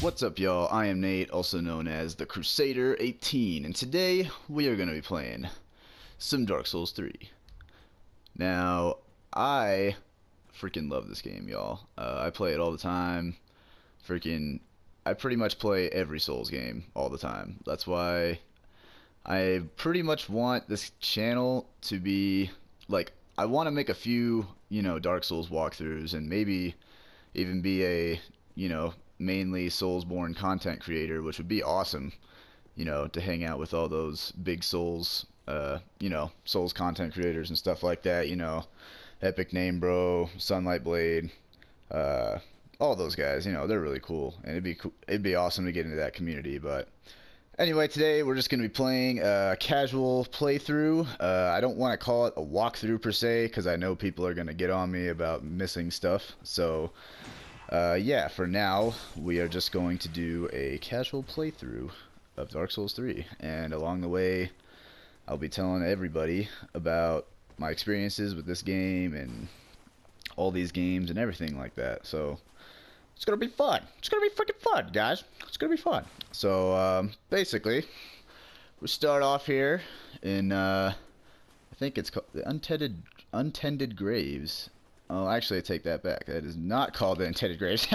What's up, y'all? I am Nate, also known as the Crusader 18, and today we are going to be playing some Dark Souls 3. Now, I freaking love this game, y'all. I play it all the time. I pretty much play every Souls game all the time. That's why I pretty much want this channel to be, like, I want to make a few, Dark Souls walkthroughs and maybe even be a, mainly Soulsborne content creator, which would be awesome, to hang out with all those big Souls, Souls content creators and stuff like that, Epic Name Bro, Sunlight Blade, all those guys, they're really cool, and it'd be awesome to get into that community. But anyway, today we're just going to be playing a casual playthrough. I don't want to call it a walkthrough per se, because I know people are going to get on me about missing stuff, so yeah, for now, we are just going to do a casual playthrough of Dark Souls 3, and along the way, I'll be telling everybody about my experiences with this game and all these games and everything like that. So it's gonna be fun. It's gonna be freaking fun, guys. It's gonna be fun. So basically, we start off here in I think it's called the Untended Graves. Oh, actually, I take that back. That is not called the Untended Graves.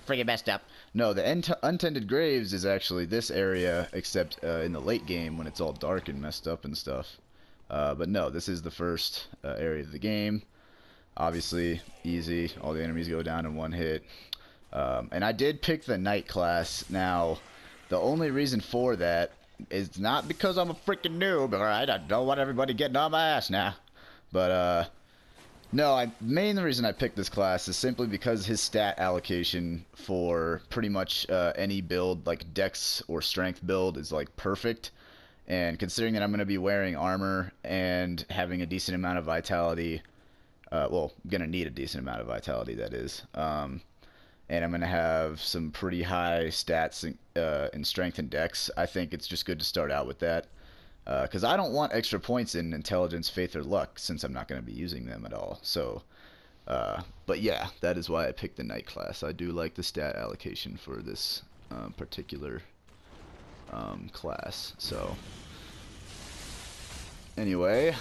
Freaking messed up. No, the Untended Graves is actually this area, except in the late game when it's all dark and messed up and stuff. But no, this is the first area of the game. Obviously, easy. All the enemies go down in one hit. And I did pick the Knight class. Now, the only reason for that is not because I'm a freaking noob, alright? I don't want everybody getting on my ass now. But, no, main reason I picked this class is simply because his stat allocation for pretty much any build, like Dex or Strength build, is like perfect. And considering that I'm going to be wearing armor and having a decent amount of vitality, well, I'm going to need a decent amount of vitality, that is. And I'm going to have some pretty high stats in Strength and Dex. I think it's just good to start out with that. Because I don't want extra points in Intelligence, Faith, or Luck, since I'm not going to be using them at all. So, but yeah, that is why I picked the Knight class. I do like the stat allocation for this particular class. So, anyway,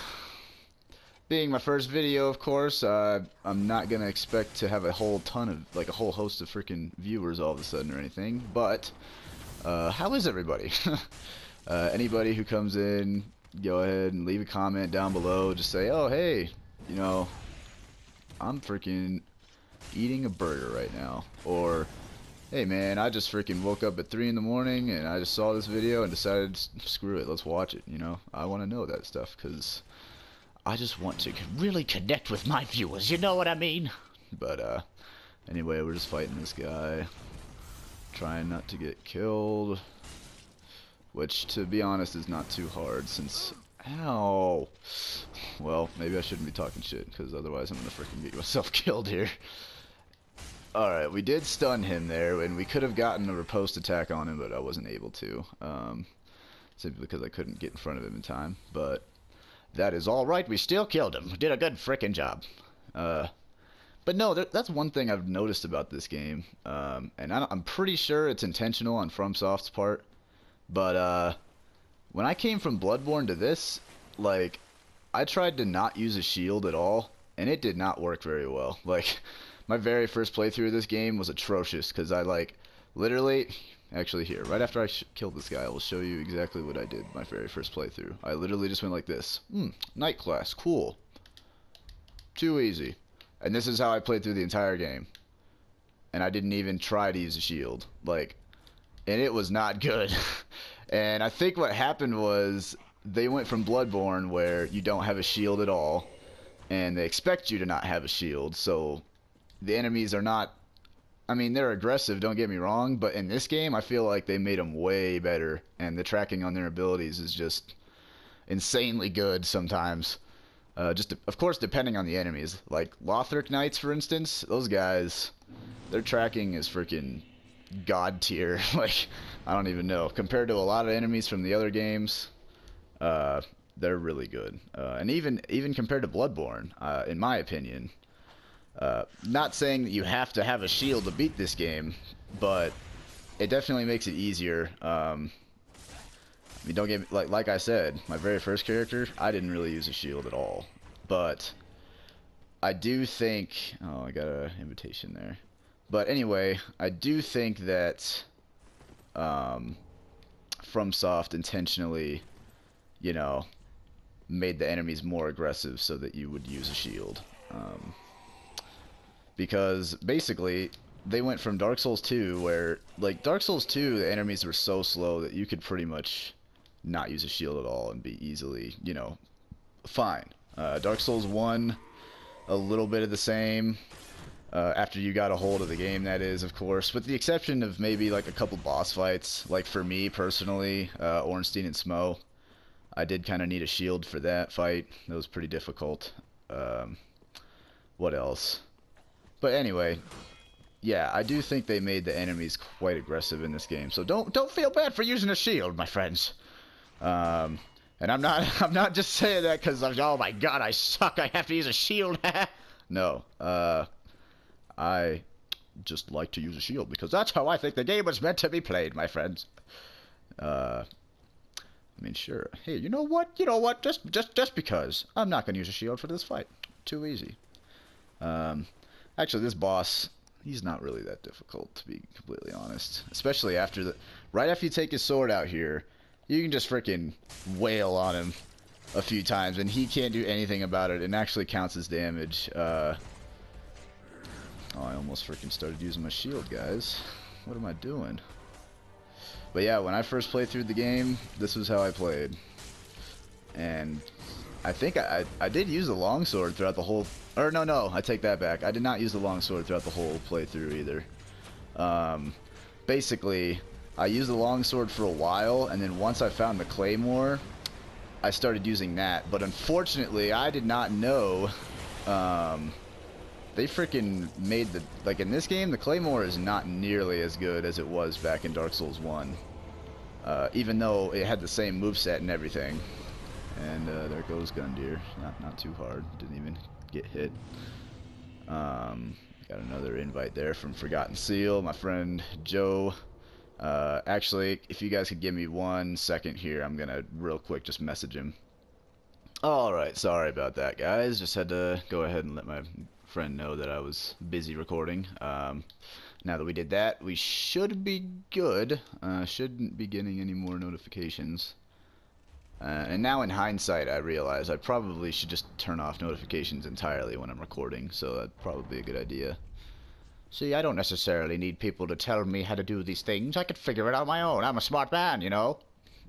being my first video, of course, I'm not going to expect to have a whole ton of, like a whole host of freaking viewers all of a sudden or anything. But, how is everybody? Anybody who comes in, go ahead and leave a comment down below. Just say, oh, hey, I'm freaking eating a burger right now. Or, hey, man, I just freaking woke up at 3 in the morning and I just saw this video and decided, screw it, let's watch it, I want to know that stuff because I just want to really connect with my viewers, you know what I mean? But, anyway, we're just fighting this guy. Trying not to get killed. Which, to be honest, is not too hard since... Ow! Well, maybe I shouldn't be talking shit, because otherwise I'm gonna freaking get myself killed here. Alright, we did stun him there, and we could have gotten a riposte attack on him, but I wasn't able to. Simply because I couldn't get in front of him in time. But that is alright, we still killed him. We did a good frickin' job. But no, that's one thing I've noticed about this game. And I'm pretty sure it's intentional on FromSoft's part. But, when I came from Bloodborne to this, like, I tried to not use a shield at all, and it did not work very well. Like, my very first playthrough of this game was atrocious, because I, like, literally, actually here, right after I killed this guy, I will show you exactly what I did my very first playthrough. I literally just went like this. Knight class, cool. Too easy. And this is how I played through the entire game. And I didn't even try to use a shield. Like, and it was not good. And I think what happened was they went from Bloodborne where you don't have a shield at all, and they expect you to not have a shield, so the enemies are not... I mean, they're aggressive, don't get me wrong, but in this game I feel like they made them way better, and the tracking on their abilities is just insanely good sometimes. Of course, depending on the enemies. Like, Lothric Knights, for instance, those guys, their tracking is freaking... God tier. Like, I don't even know. Compared to a lot of enemies from the other games, they're really good. And even compared to Bloodborne, in my opinion. Not saying that you have to have a shield to beat this game, but it definitely makes it easier. I mean, don't get me, like I said, my very first character, I didn't really use a shield at all, but I do think. Oh, I got an invitation there. But anyway, I do think that FromSoft intentionally, you know, made the enemies more aggressive so that you would use a shield. Because basically, they went from Dark Souls 2, where, like, Dark Souls 2, the enemies were so slow that you could pretty much not use a shield at all and be easily, you know, fine. Dark Souls 1, a little bit of the same. After you got a hold of the game, that is, of course, with the exception of maybe like a couple boss fights. Like for me personally, Ornstein and Smo, I did kind of need a shield for that fight. That was pretty difficult. What else? But anyway, yeah, I do think they made the enemies quite aggressive in this game. So don't feel bad for using a shield, my friends. And I'm not just saying that because oh my god, I suck. I have to use a shield. No. I just like to use a shield because that's how I think the game was meant to be played, my friends. I mean, sure. Hey, you know what? You know what? Just because I'm not gonna use a shield for this fight. Too easy. Actually, this boss, he's not really that difficult, to be completely honest. Especially after right after you take his sword out here, you can just freaking wail on him a few times, and he can't do anything about it. It actually counts as damage. Oh, I almost freaking started using my shield, guys. What am I doing? But yeah, when I first played through the game, this was how I played. And I think I did use the longsword throughout the whole... Or no, I take that back. I did not use the longsword throughout the whole playthrough either. Basically, I used the longsword for a while, and then once I found the claymore, I started using that. But unfortunately, I did not know... They freaking made the... Like, in this game, the Claymore is not nearly as good as it was back in Dark Souls 1. Even though it had the same moveset and everything. And, there goes Gundyr. Not too hard. Didn't even get hit. Got another invite there from Forgotten Seal, my friend Joe. Actually, if you guys could give me 1 second here, I'm gonna real quick just message him. Alright, sorry about that, guys. Just had to go ahead and let my friend know that I was busy recording. Now that we did that, we should be good. Shouldn't be getting any more notifications. And now in hindsight, I realize I probably should just turn off notifications entirely when I'm recording, so that'd probably be a good idea. See, I don't necessarily need people to tell me how to do these things. I could figure it out on my own. I'm a smart man, you know?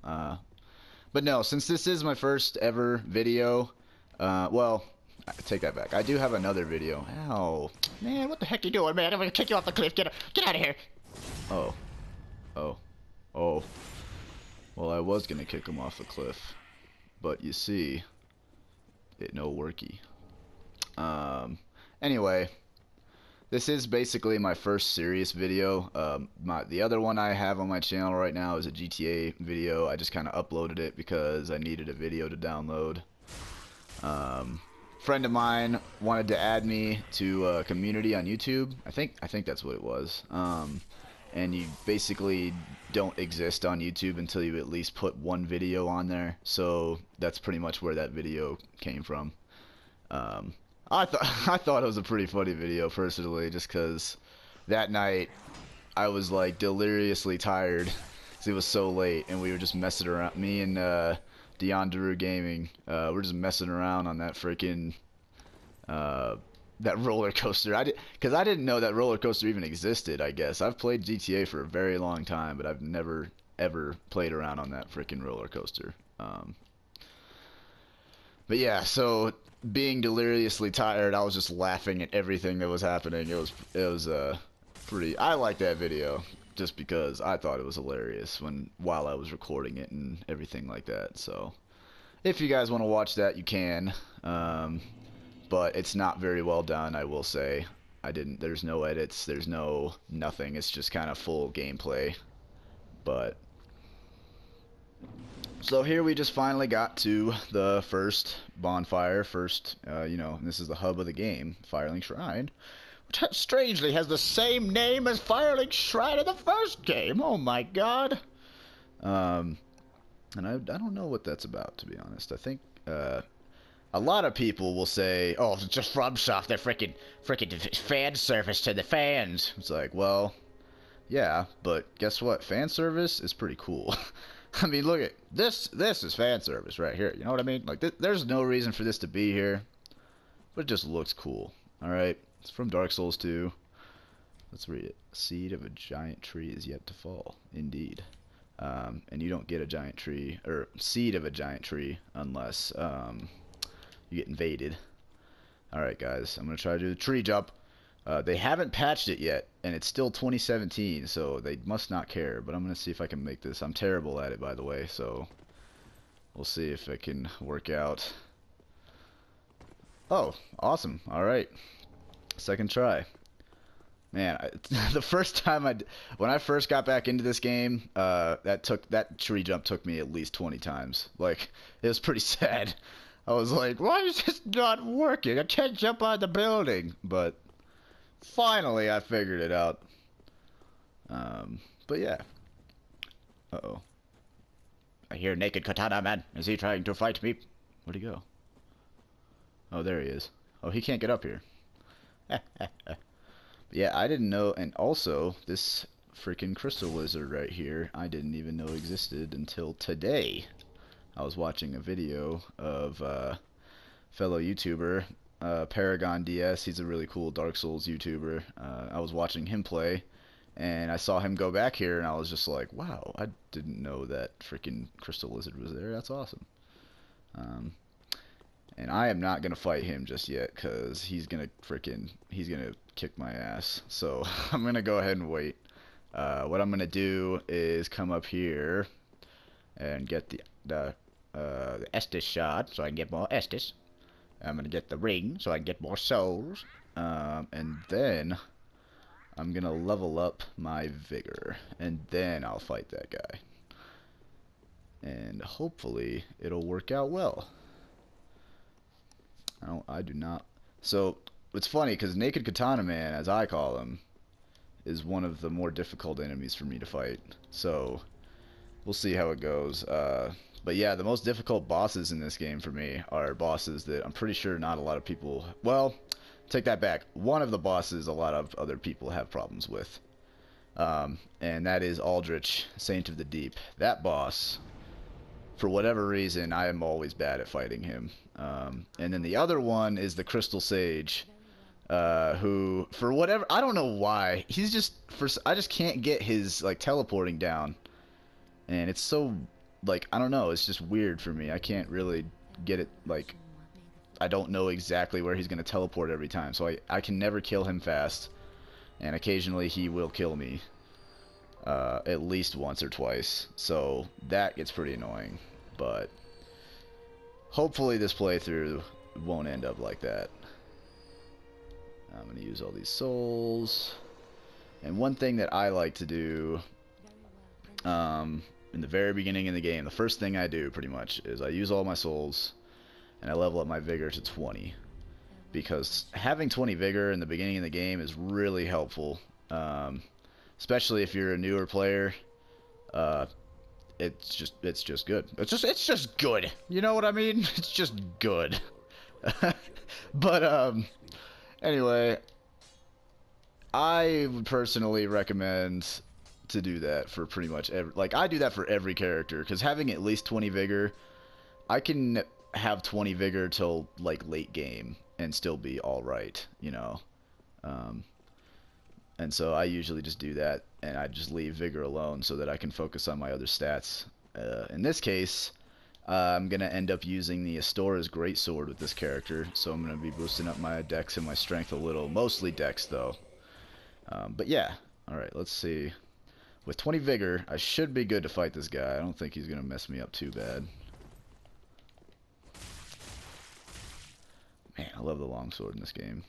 But no, since this is my first ever video, well, I take that back. I do have another video. Ow. Man, what the heck are you doing, man? I'm gonna kick you off the cliff. Get out of here. Oh. Well, I was gonna kick him off the cliff. But you see, it no worky. Anyway, this is basically my first serious video. The other one I have on my channel right now is a GTA video. I just kind of uploaded it because I needed a video to download. Friend of mine wanted to add me to a community on YouTube. I think that's what it was. And you basically don't exist on YouTube until you at least put 1 video on there. So that's pretty much where that video came from. I thought it was a pretty funny video personally, just because that night I was like deliriously tired because it was so late, and we were just messing around. Me and Dion Daru Gaming, we're just messing around on that freaking that roller coaster. Because I didn't know that roller coaster even existed. I guess I've played GTA for a very long time, but I've never ever played around on that freaking roller coaster. But yeah, so being deliriously tired, I was just laughing at everything that was happening. It was pretty. I liked that video just because I thought it was hilarious while I was recording it and everything like that. So if you guys want to watch that, you can. But it's not very well done, I will say. There's no edits, there's nothing. It's just kind of full gameplay. But so here we just finally got to the first bonfire, you know, this is the hub of the game, Firelink Shrine, strangely has the same name as Firelink Shrine in the first game. Oh my god. And I don't know what that's about, to be honest. I think a lot of people will say, "Oh, it's just FromSoft. They're freaking fan service to the fans." It's like, well, yeah, but guess what? Fan service is pretty cool. I mean, look at this. This is fan service right here. You know what I mean? Like, there's no reason for this to be here, but it just looks cool. All right, it's from Dark Souls 2. Let's read it. Seed of a giant tree is yet to fall. Indeed. And you don't get a giant tree, or seed of a giant tree, unless you get invaded. Alright guys, I'm going to try to do the tree jump. They haven't patched it yet, and it's still 2017, so they must not care, but I'm going to see if I can make this. I'm terrible at it, by the way, so we'll see if it can work out. Oh, awesome. Alright. Second try. Man, the first time when I first got back into this game, that tree jump took me at least 20 times. Like, it was pretty sad. I was like, why is this not working? I can't jump on the building. But finally, I figured it out. But yeah. Uh-oh. I hear Naked Katana Man. Is he trying to fight me? Where'd he go? Oh, there he is. Oh, he can't get up here. Yeah, I didn't know, and also, this freaking crystal lizard right here, I didn't even know existed until today. I was watching a video of fellow YouTuber, Paragon DS. He's a really cool Dark Souls YouTuber. I was watching him play, and I saw him go back here, and I was just like, wow, I didn't know that freaking crystal lizard was there. That's awesome. And I am not going to fight him just yet, because he's going to kick my ass. So I'm going to go ahead and wait. What I'm going to do is come up here and get the Estus shard, so I can get more Estus. I'm going to get the ring, so I can get more souls. And then I'm going to level up my vigor, and then I'll fight that guy. And hopefully it'll work out well. I do not. So it's funny because Naked Katana Man, as I call him, is one of the more difficult enemies for me to fight. So we'll see how it goes. But yeah, the most difficult bosses in this game for me are bosses that I'm pretty sure not a lot of people. Well, take that back. One of the bosses a lot of other people have problems with, and that is Aldrich, Saint of the Deep. That boss, for whatever reason, I am always bad at fighting him. And then the other one is the Crystal Sage, who, for whatever, I don't know why, he's just, I just can't get his, like, teleporting down. And it's so, like, I don't know, it's just weird for me. I can't really get it, like, I don't know exactly where he's going to teleport every time. So I can never kill him fast. And occasionally he will kill me. At least once or twice. So that gets pretty annoying. But hopefully this playthrough won't end up like that. I'm going to use all these souls. And one thing that I like to do in the very beginning of the game, the first thing I do pretty much is I use all my souls and I level up my vigor to 20. Because having 20 vigor in the beginning of the game is really helpful. Especially if you're a newer player. It's just good. It's just good. You know what I mean? It's just good. But anyway, I would personally recommend to do that for pretty much every, like, I do that for every character, because having at least 20 vigor, I can have 20 vigor till like late game and still be all right, you know. And so I usually just do that, and I just leave vigor alone so that I can focus on my other stats. In this case, I'm going to end up using the Astora's Greatsword with this character, so I'm going to be boosting up my dex and my strength a little. Mostly dex, though. But yeah, alright, let's see. With 20 vigor, I should be good to fight this guy. I don't think he's going to mess me up too bad. Man, I love the longsword in this game.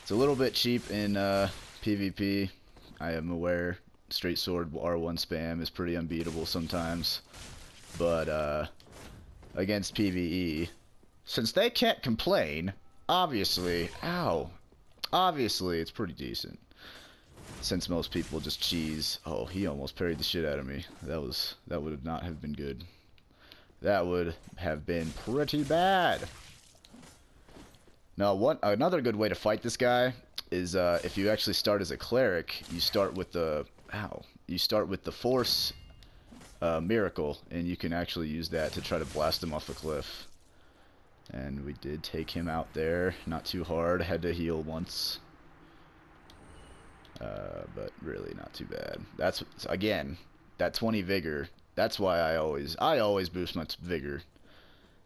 It's a little bit cheap in PvP. I am aware straight sword R1 spam is pretty unbeatable sometimes. But against PvE, since they can't complain, obviously, ow, Obviously, it's pretty decent. Since most people just cheese. Oh, he almost parried the shit out of me. That would not have been good. That would have been pretty bad. Now, another good way to fight this guy is if you actually start as a cleric, you start with the force miracle, and you can actually use that to try to blast him off a cliff. And we did take him out there, not too hard. Had to heal once. But really not too bad. That's, again, that 20 vigor. That's why I always boost my vigor.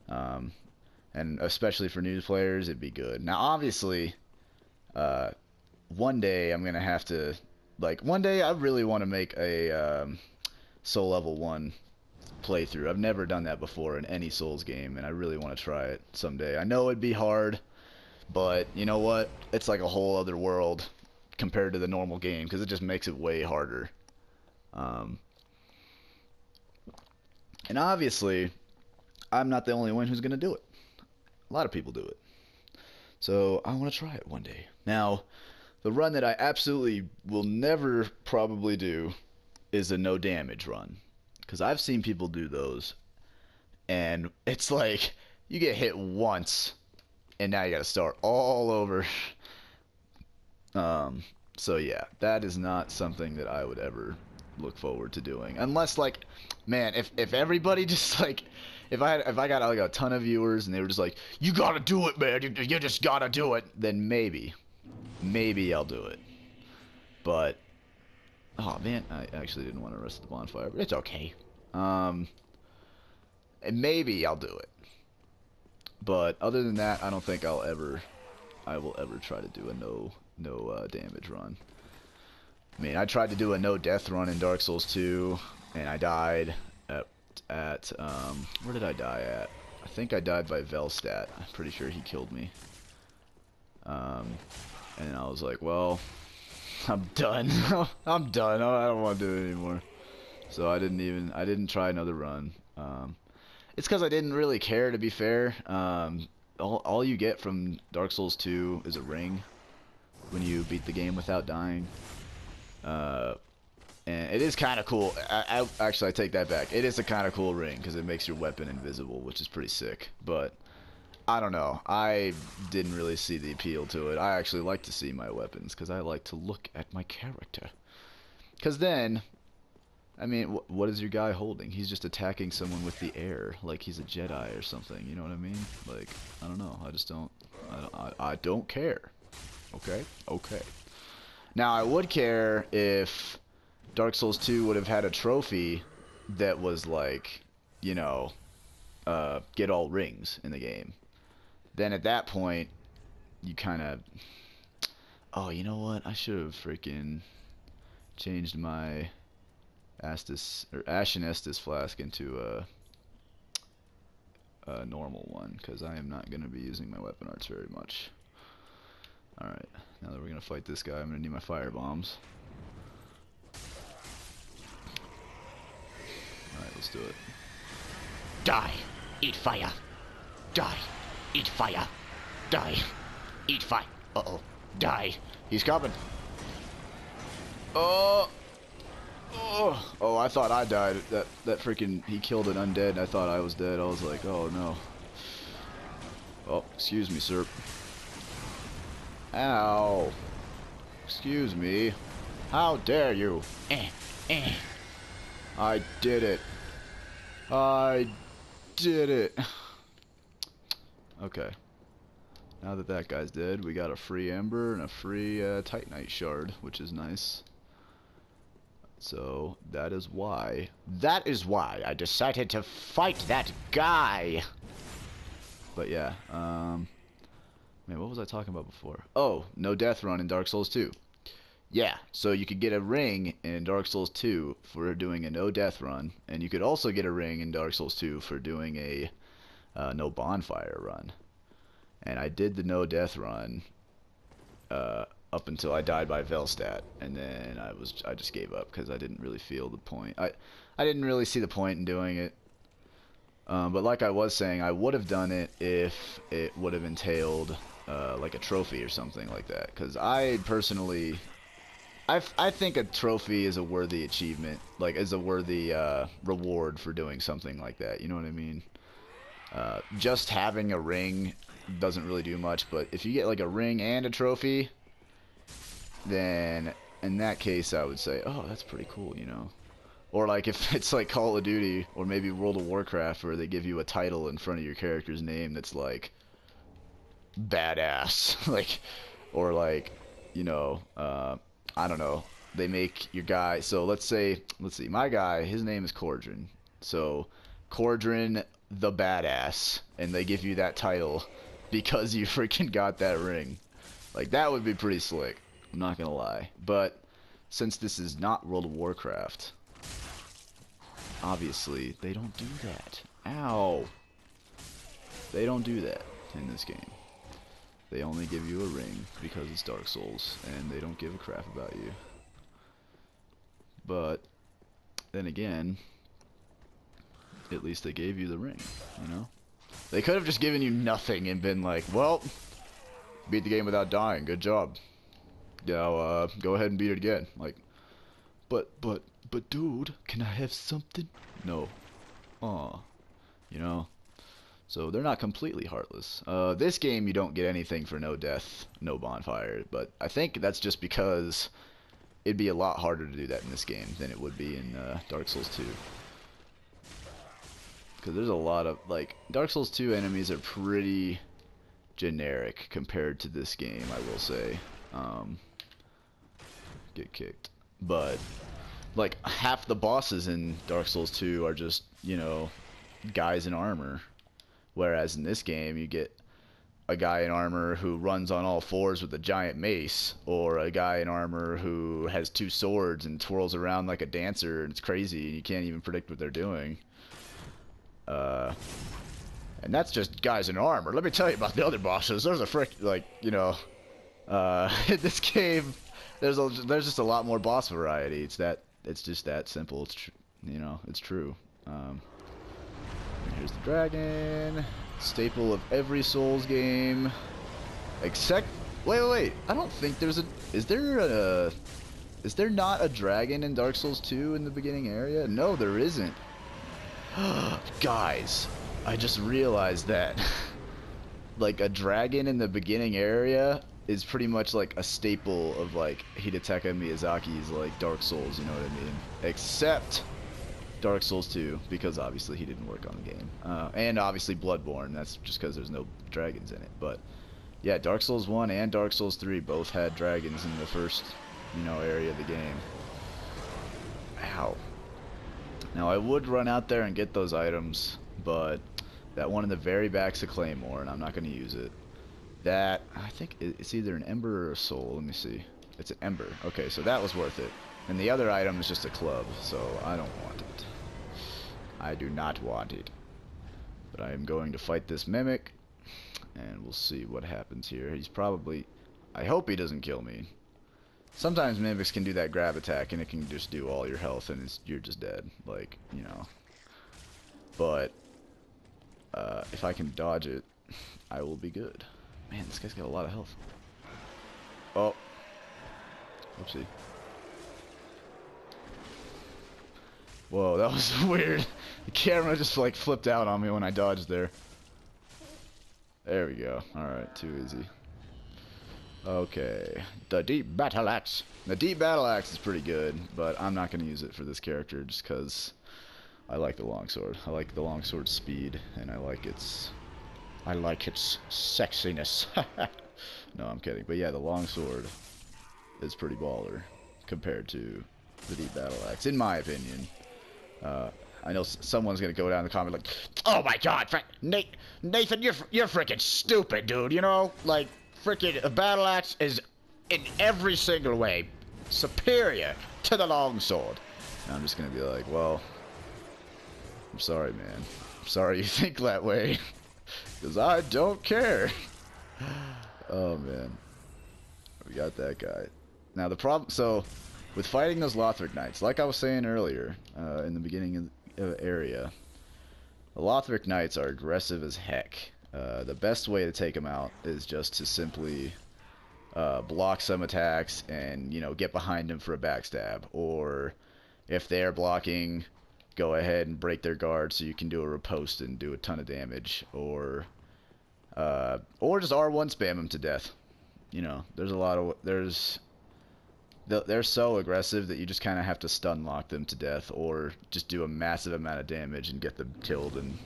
And especially for new players, it'd be good. Now, obviously, one day I'm gonna have to, one day I really want to make a Soul Level 1 playthrough. I've never done that before in any Souls game, and I really want to try it someday. I know it'd be hard, but you know what? It's like a whole other world compared to the normal game, because it just makes it way harder. And obviously, I'm not the only one who's going to do it. A lot of people do it. So I want to try it one day. Now, the run that I absolutely will never probably do is a no damage run. Because I've seen people do those, and it's like, you get hit once, and now you got to start all over. So yeah, that is not something that I would ever look forward to doing, unless, like, man, if everybody just, like, if I got like a ton of viewers and they were just like, you gotta do it, man, you just gotta do it, then maybe I'll do it. But oh man, I actually didn't want to rest the bonfire, but it's okay. And maybe I'll do it, but other than that, I don't think I will ever try to do a no damage run. I mean, I tried to do a no death run in Dark Souls 2, and I died at where did I die at? I think I died by Velstadt. I'm pretty sure he killed me. And I was like, well, I'm done. I'm done. I don't want to do it anymore. So I didn't try another run. It's because I didn't really care, to be fair. All you get from Dark Souls 2 is a ring when you beat the game without dying. And it is kind of cool. Actually, I take that back. It is a kind of cool ring because it makes your weapon invisible, which is pretty sick. But I don't know. I didn't really see the appeal to it. I actually like to see my weapons because I like to look at my character. Because then, I mean, what is your guy holding? He's just attacking someone with the air, like he's a Jedi or something. You know what I mean? Like, I don't know. I just don't. I don't care. Okay. Okay. Now, I would care if Dark Souls 2 would have had a trophy that was like, you know, get all rings in the game. Then at that point, you kind of... Oh, you know what? I should have freaking changed my Ashen Estus flask into a normal one, because I am not going to be using my weapon arts very much. Alright, now that we're going to fight this guy, I'm going to need my fire bombs. Alright, let's do it. Die! Eat fire! Die! Eat fire! Die! Eat fire! Uh-oh. Die! He's coming! Oh! Oh! Oh, I thought I died. That freaking... He killed an undead, and I thought I was dead. I was like, oh no. Oh, excuse me, sir. Ow. Excuse me. How dare you? I did it. I did it. Okay. Now that that guy's dead, we got a free Ember and a free Titanite Shard, which is nice. So, that is why I decided to fight that guy. But yeah, man, what was I talking about before? Oh, no death run in Dark Souls 2. Yeah, so you could get a ring in Dark Souls 2 for doing a no death run, and you could also get a ring in Dark Souls 2 for doing a no bonfire run. And I did the no death run up until I died by Velstadt, and then I just gave up because I didn't really feel the point. I didn't really see the point in doing it. But like I was saying, I would have done it if it would have entailed like a trophy or something like that. Because I personally, I think a trophy is a worthy achievement, like is a worthy reward for doing something like that. You know what I mean? Just having a ring doesn't really do much, but if you get like a ring and a trophy, then in that case I would say, oh, that's pretty cool, you know. Or like if it's like Call of Duty or maybe World of Warcraft where they give you a title in front of your character's name that's like badass, like, or like, you know, I don't know, they make your guy. So let's see, my guy, his name is Cordrin. So Cordrin the badass, and they give you that title because you freaking got that ring. Like that would be pretty slick. I'm not gonna lie, but since this is not World of Warcraft, obviously they don't do that. Ow. They don't do that in this game. They only give you a ring because it's Dark Souls, and they don't give a crap about you. But then again, at least they gave you the ring, you know? They could have just given you nothing and been like, well, beat the game without dying, good job. Now, go ahead and beat it again. Like, but dude, can I have something? No. Aw. You know? So they're not completely heartless. This game you don't get anything for no death, no bonfire, but I think that's just because it'd be a lot harder to do that in this game than it would be in Dark Souls 2. Because there's a lot of, like, Dark Souls 2 enemies are pretty generic compared to this game, I will say. Get kicked. But, like, half the bosses in Dark Souls 2 are just, you know, guys in armor. Whereas in this game, you get a guy in armor who runs on all fours with a giant mace, or a guy in armor who has two swords and twirls around like a dancer, and it's crazy, and you can't even predict what they're doing. And that's just guys in armor. Let me tell you about the other bosses. There's a like, you know, in this game, there's just a lot more boss variety. It's just that simple. You know, it's true. Here's the dragon. Staple of every Souls game. Except, wait. I don't think there's a. Is there not a dragon in Dark Souls 2 in the beginning area? No, there isn't. Guys, I just realized that. Like a dragon in the beginning area is pretty much like a staple of like Hidetaka Miyazaki's like Dark Souls. You know what I mean? Except Dark Souls 2, because obviously he didn't work on the game. And obviously Bloodborne, that's just because there's no dragons in it. But yeah, Dark Souls 1 and Dark Souls 3 both had dragons in the first, you know, area of the game. Ow. Now I would run out there and get those items, but that one in the very back's a claymore, and I'm not going to use it. That, I think it's either an ember or a soul. Let me see. It's an ember. Okay, so that was worth it. And the other item is just a club, so I don't want it. I do not want it. But I am going to fight this mimic, and we'll see what happens here. He's probably... I hope he doesn't kill me. Sometimes mimics can do that grab attack, and it can just do all your health, and you're just dead. Like, you know. But, if I can dodge it, I will be good. Man, this guy's got a lot of health. Oh. Oopsie. Whoa, that was weird. The camera just like flipped out on me when I dodged there. There we go. Alright, too easy. Okay. The Deep Battle Axe. The Deep Battle Axe is pretty good, but I'm not going to use it for this character just because I like the longsword. I like the longsword's speed, and I like its sexiness. No, I'm kidding. But yeah, the longsword is pretty baller compared to the Deep Battle Axe, in my opinion. I know someone's gonna go down in the comment like, Oh my God, Nathan, you're freaking stupid, dude. You know, like freaking a battle axe is in every single way superior to the longsword. and I'm just gonna be like, well, I'm sorry, man. I'm sorry you think that way, because I don't care. Oh man, we got that guy. Now the problem, so with fighting those Lothric Knights, like I was saying earlier, in the beginning of the area, the Lothric Knights are aggressive as heck. The best way to take them out is just to simply block some attacks and, you know, get behind them for a backstab. Or if they're blocking, go ahead and break their guard so you can do a riposte and do a ton of damage. Or just R1 spam them to death. You know, there's a lot of, they're so aggressive that you just kind of have to stun lock them to death, or just do a massive amount of damage and get them killed in,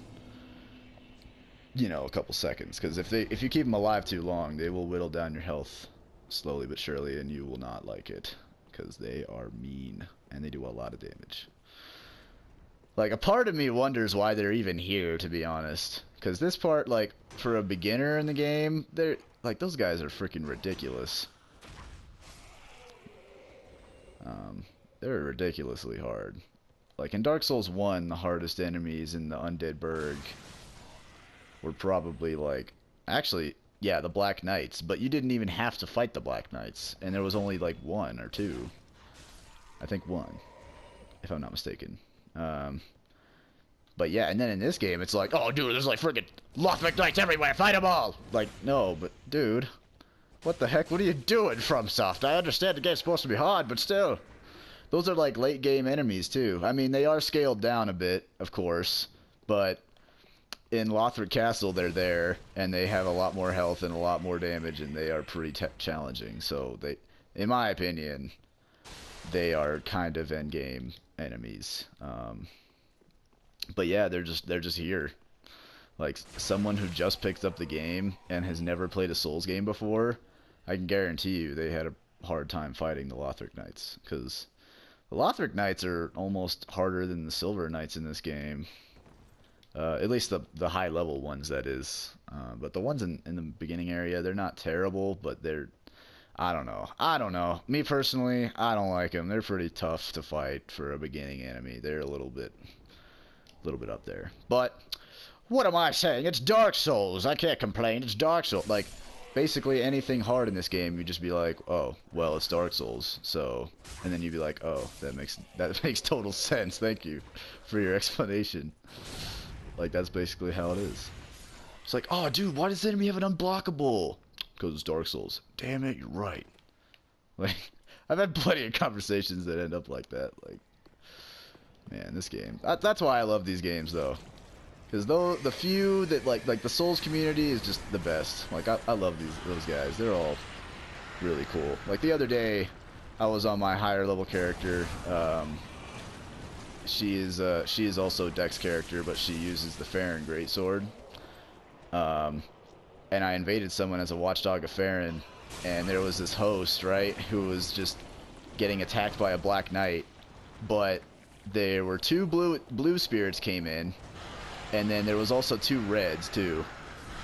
you know, a couple seconds. Because if you keep them alive too long, they will whittle down your health slowly but surely, and you will not like it, because they are mean and they do a lot of damage. Like, a part of me wonders why they're even here, to be honest. Because this part, like, for a beginner in the game, they're like, those guys are freaking ridiculous. They're ridiculously hard. Like, in Dark Souls 1, the hardest enemies in the Undead Burg were probably, like, actually, yeah, the Black Knights, but you didn't even have to fight the Black Knights, and there was only, like, one or two. I think one, if I'm not mistaken. But yeah, and then in this game, it's like, oh, dude, there's like freaking Lothric Knights everywhere, fight them all! Like, no, but dude, what the heck, what are you doing, FromSoft? I understand the game's supposed to be hard, but still. Those are like late game enemies too. I mean, they are scaled down a bit, of course, but in Lothric Castle, they're there, and they have a lot more health and a lot more damage, and they are pretty challenging. So they, in my opinion, they are kind of endgame enemies. But yeah, they're just here. Like, someone who just picked up the game and has never played a Souls game before, I can guarantee you they had a hard time fighting the Lothric Knights, because the Lothric Knights are almost harder than the Silver Knights in this game. At least the high level ones, that is. But the ones in the beginning area, they're not terrible, but they're, I don't know. Me personally, I don't like them. They're pretty tough to fight for a beginning enemy. They're a little bit up there. But what am I saying? It's Dark Souls. I can't complain. It's Dark Souls. Like, basically anything hard in this game, you just be like, oh, well, it's Dark Souls. So, and then you'd be like, oh, that makes total sense. Thank you for your explanation. Like, that's basically how it is. It's like, oh, dude, why does the enemy have an unblockable? Because it's Dark Souls. Damn it, you're right. Like, I've had plenty of conversations that end up like that. Like, man, this game. That's why I love these games, though. Because the few that, like the Souls community is just the best. Like, I love those guys. They're all really cool. Like, the other day, I was on my higher level character. She is also Dex character, but she uses the Farron Greatsword. And I invaded someone as a watchdog of Farron, and there was this host, right, who was just getting attacked by a Black Knight, but there were two blue spirits came in, and then there was also two reds too,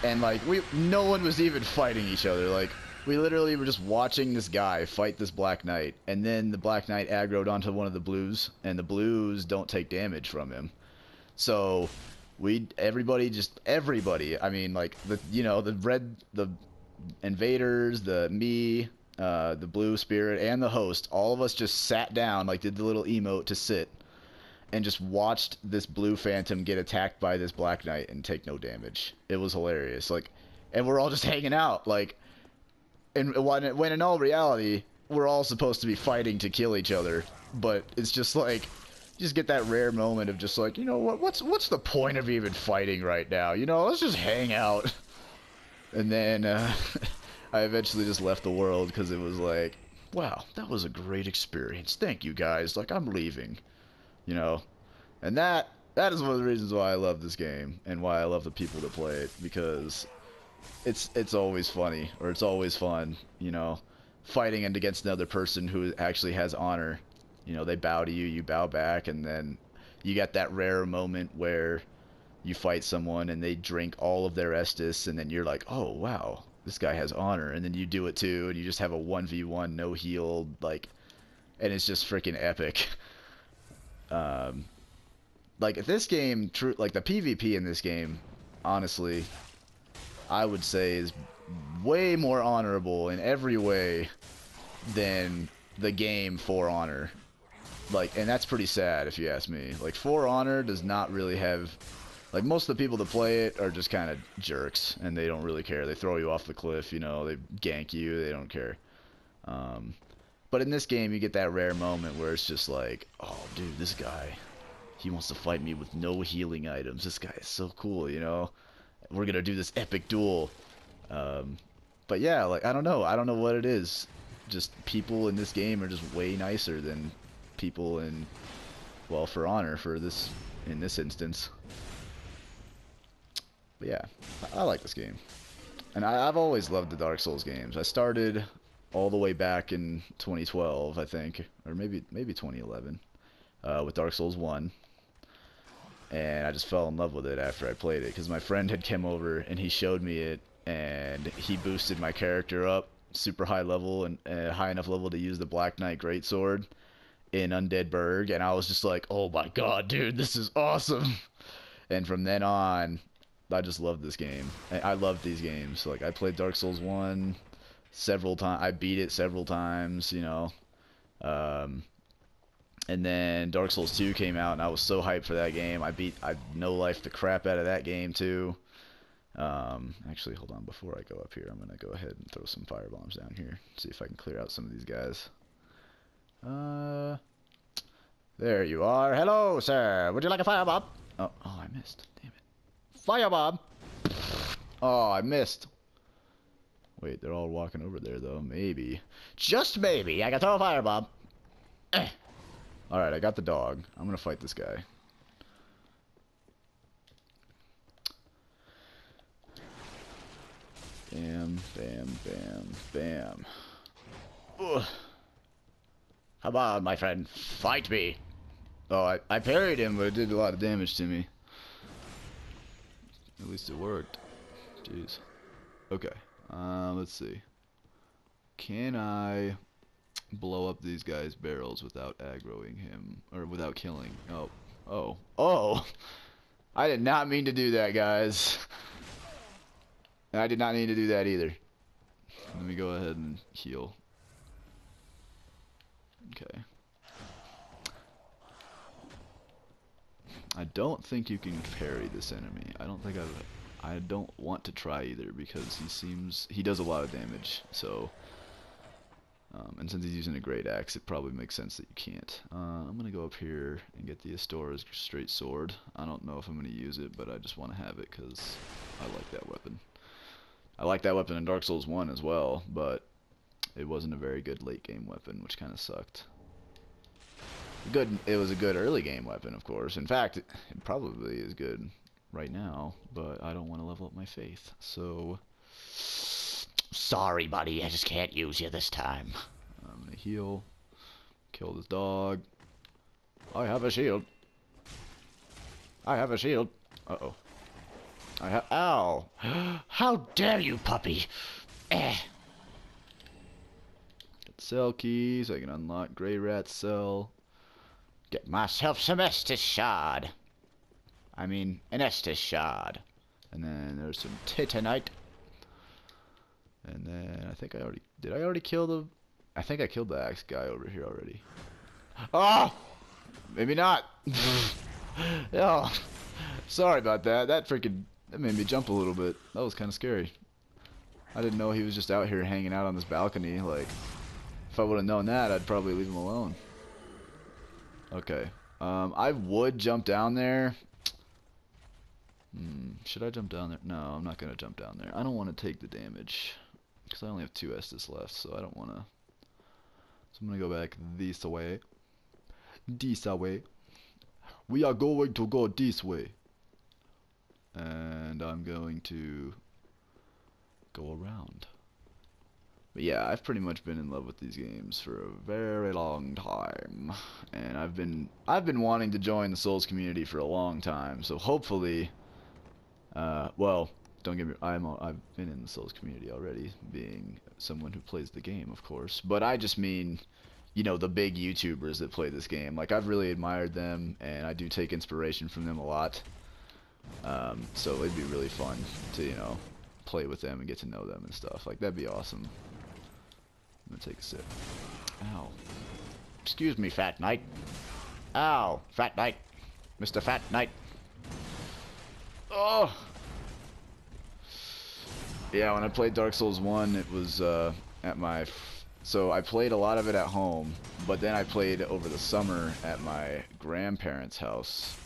and like no one was even fighting each other. Like, we literally were just watching this guy fight this Black Knight, and then the Black Knight aggroed onto one of the blues, and the blues don't take damage from him. So everybody, I mean, like, the invaders, the blue spirit, and the host, all of us just sat down, like, did the little emote to sit, and just watched this blue phantom get attacked by this Black Knight and take no damage. It was hilarious. Like, and we're all just hanging out, like, and when in all reality, we're all supposed to be fighting to kill each other, but it's just like, you just get that rare moment of just like, you know what, what's the point of even fighting right now? You know, let's just hang out. And then I eventually just left the world because it was like, wow, that was a great experience. Thank you guys. Like, I'm leaving. You know, and that is one of the reasons why I love this game and why I love the people that play it, because it's always funny, or it's always fun, you know, fighting against another person who actually has honor. You know, they bow to you, you bow back, and then you get that rare moment where you fight someone and they drink all of their Estus, and then you're like, oh wow, this guy has honor, and then you do it too, and you just have a 1v1 no heal, like, and it's just freaking epic. Like, this game, like, the PvP in this game, honestly, I would say is way more honorable in every way than the game For Honor. Like, and that's pretty sad if you ask me. Like, For Honor does not really have Like, most of the people that play it are just kind of jerks, and they don't really care. They throw you off the cliff, you know, they gank you, they don't care. But in this game, you get that rare moment where it's just like, oh, dude, this guy, he wants to fight me with no healing items. This guy is so cool, you know? We're gonna do this epic duel. But yeah, like, I don't know what it is. Just people in this game are just way nicer than people in, well, For Honor, in this instance. But yeah, I like this game. And I've always loved the Dark Souls games. I started all the way back in 2012, I think, or maybe 2011, with Dark Souls 1. And I just fell in love with it after I played it, because my friend had come over and he showed me it, and he boosted my character up super high level and high enough level to use the Black Knight Greatsword in Undead Burg, and I was just like, oh my god, dude, this is awesome. And from then on, I just loved this game. I loved these games. Like, I played Dark Souls 1 several times. I beat it several times, you know. And then Dark Souls 2 came out, and I was so hyped for that game. I no-lifed the crap out of that game, too. Actually, hold on. Before I go up here, I'm going to go ahead and throw some firebombs down here. See if I can clear out some of these guys. There you are. Hello, sir. Would you like a firebomb? Oh, I missed. Damn it. Firebomb! Oh, I missed. Wait, they're all walking over there, though. Maybe. Just maybe. I can throw a firebomb. Alright, I got the dog. I'm gonna fight this guy. Bam, bam, bam, bam. Ugh. Come on, my friend. Fight me. Oh, I parried him, but it did a lot of damage to me. At least it worked. Jeez. Okay. Let's see. Can I blow up these guys' barrels without aggroing him, or without killing? Oh! I did not mean to do that, guys. And I did not need to do that either. Let me go ahead and heal. Okay. I don't think you can parry this enemy. I don't want to try either, because he does a lot of damage, so and since he's using a great axe, it probably makes sense that you can't. I'm gonna go up here and get the Astora's straight sword. I don't know if I'm gonna use it, but I just want to have it because I like that weapon. I like that weapon in Dark Souls 1 as well, but it wasn't a very good late game weapon, which kind of sucked. It was a good early game weapon, of course. In fact, it probably is good right now, but I don't want to level up my faith, so sorry, buddy, I just can't use you this time. I'm gonna heal, kill this dog. I have a shield. I have a shield. Uh-oh. Ow! How dare you, puppy! Got cell keys. I can unlock Grey Rat's cell. Get myself some Estus shard. I mean, an Estus shard. And then there's some Titanite. And then I think did I already kill the... I think I killed the axe guy over here already. Oh! Maybe not. Oh, sorry about that. That made me jump a little bit. That was kind of scary. I didn't know he was just out here hanging out on this balcony. Like, if I would have known that, I'd probably leave him alone. Okay. I would jump down there. Should I jump down there? No, I'm not going to jump down there. I don't want to take the damage, because I only have 2 Estus left, so I don't want to. So I'm going to go back this way. This way. We are going to go this way. And I'm going to go around. But yeah, I've pretty much been in love with these games for a very long time, and I've been wanting to join the Souls community for a long time. So hopefully, well, don't get me. I've been in the Souls community already, being someone who plays the game, of course. But I just mean, you know, the big YouTubers that play this game. Like, I've really admired them, and I do take inspiration from them a lot. So it'd be really fun to, you know, play with them and get to know them and stuff. Like, that'd be awesome. I'm gonna take a sip. Ow. Excuse me, Fat Knight. Ow, Fat Knight. Mr. Fat Knight. Oh! Yeah, when I played Dark Souls 1, it was at my... So I played a lot of it at home, but then I played over the summer at my grandparents' house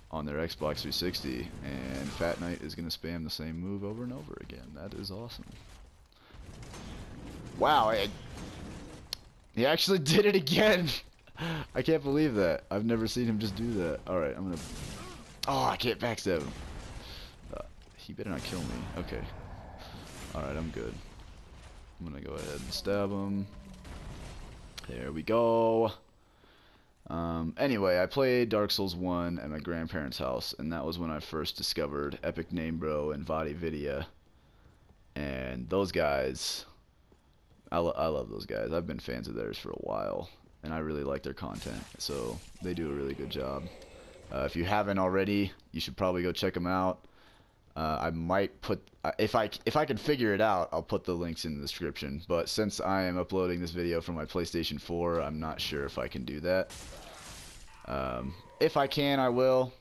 on their Xbox 360, and Fat Knight is going to spam the same move over and over again. That is awesome. Wow, he actually did it again! I can't believe that. I've never seen him just do that. Alright, I'm gonna... Oh, I can't backstab him. He better not kill me. Okay. Alright, I'm good. I'm gonna go ahead and stab him. There we go. Anyway, I played Dark Souls 1 at my grandparents' house, and that was when I first discovered Epic Name Bro and VaatiVidya. And those guys... I love those guys. I've been fans of theirs for a while, and I really like their content, so they do a really good job. If you haven't already, you should probably go check them out. I might put, if I can figure it out, I'll put the links in the description, but since I am uploading this video from my PlayStation 4, I'm not sure if I can do that. If I can, I will.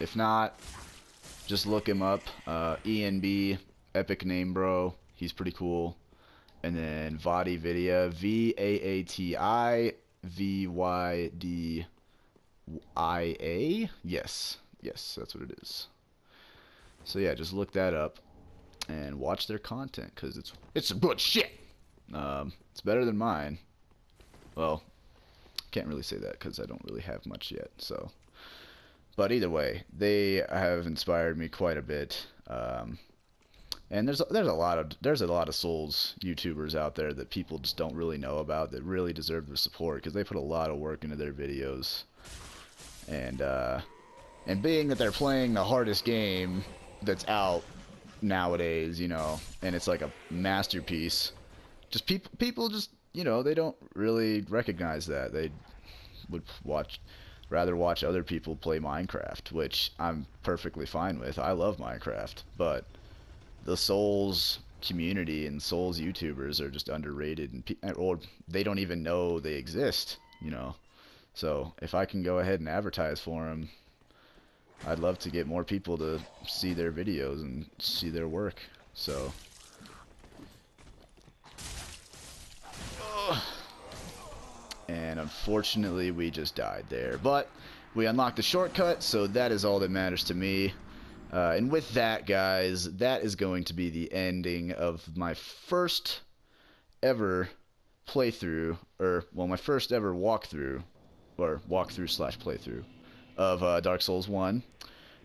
If not, just look him up. ENB, Epic Name Bro, he's pretty cool. And then VaatiVidya, VaatiVidya. Yes, that's what it is. So yeah, just look that up and watch their content, because it's some good shit. It's better than mine. Well, can't really say that because I don't really have much yet. So, but either way, they have inspired me quite a bit. And there's a lot of Souls YouTubers out there that people just don't really know about that really deserve the support, because they put a lot of work into their videos. And being that they're playing the hardest game that's out nowadays, you know, and it's like a masterpiece, just people just, you know, they don't really recognize that. They would rather watch other people play Minecraft, which I'm perfectly fine with. I love Minecraft, but the Souls community and Souls YouTubers are just underrated, and or they don't even know they exist, you know. So if I can go ahead and advertise for them, I'd love to get more people to see their videos and see their work. So and unfortunately we just died there, but we unlocked the shortcut, so that is all that matters to me. And with that, guys, that is going to be the ending of my first ever playthrough, or, well, my first ever walkthrough, or walkthrough/playthrough of Dark Souls 1.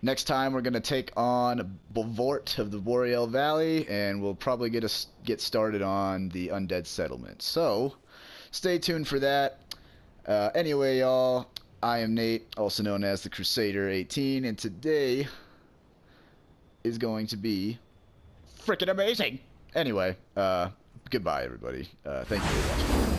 Next time, we're going to take on Bavort of the Boreal Valley, and we'll probably get started on the Undead Settlement. So, stay tuned for that. Anyway, y'all, I am Nate, also known as the Crusader 18, and today is going to be Freaking amazing. anyway. Goodbye, everybody. Thank you for watching.